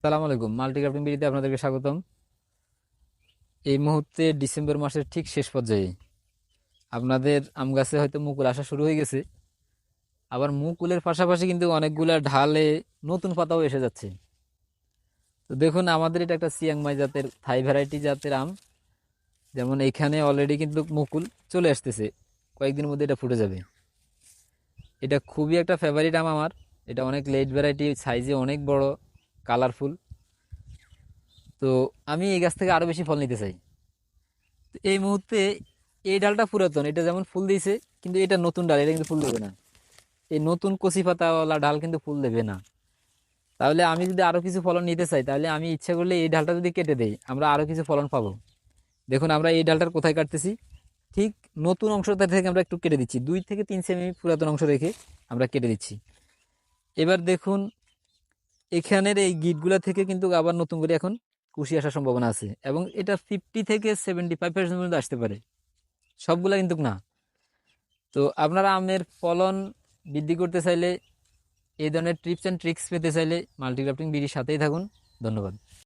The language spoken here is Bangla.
সালাম আলাইকুম, মাল্টিক্রাফটিং বিডিতে আপনাদেরকে স্বাগতম। এই মুহূর্তে ডিসেম্বর মাসের ঠিক শেষ পর্যায়ে আপনাদের আম গাছে হয়তো মুকুল আসা শুরু হয়ে গেছে। আবার মুকুলের পাশাপাশি কিন্তু অনেকগুলা ঢালে নতুন পাতাও এসে যাচ্ছে। তো দেখুন, আমাদের এটা একটা চিয়াংমাই জাতের থাই ভ্যারাইটি জাতের আম। যেমন এখানে অলরেডি কিন্তু মুকুল চলে আসতেছে, কয়েকদিনের মধ্যে এটা ফুটে যাবে। এটা খুবই একটা ফেভারিট আম আমার। এটা অনেক লেট ভ্যারাইটি, সাইজে অনেক বড়, কালারফুল। তো আমি এই গাছ থেকে আরো বেশি ফল নিতে চাই। তো এই মুহূর্তে এই ডালটা পুরাতন, এটা যেমন ফুল দিয়েছে, কিন্তু এটা নতুন ডাল, এটা কিন্তু ফুল দেবে না। এই নতুন কচি পাতাওয়ালা ডাল কিন্তু ফুল দেবে না। তাহলে আমি যদি আরো কিছু ফলন নিতে চাই, তাহলে আমি ইচ্ছা করলে এই ডালটা যদি কেটে দেই, আমরা আরো কিছু ফলন পাবো। দেখুন, আমরা এই ডালটার কোথায় কাটতেছি, ঠিক নতুন অংশটা থেকে আমরা একটু কেটে দিচ্ছি, 2 থেকে 3 সেমি পুরাতন অংশ রেখে আমরা কেটে দিচ্ছি। এবার দেখুন, এখানের এই গিটগুলা থেকে কিন্তু আবার নতুন করে এখন কুশি আসার সম্ভাবনা আছে, এবং এটা 50 থেকে 75% পর্যন্ত আসতে পারে, সবগুলা কিন্তু না। তো আপনারা আমের ফলন বৃদ্ধি করতে চাইলে, এই ধরনের টিপস অ্যান্ড ট্রিক্স পেতে চাইলে মাল্টিক্রাফটিং বিডির সাথেই থাকুন। ধন্যবাদ।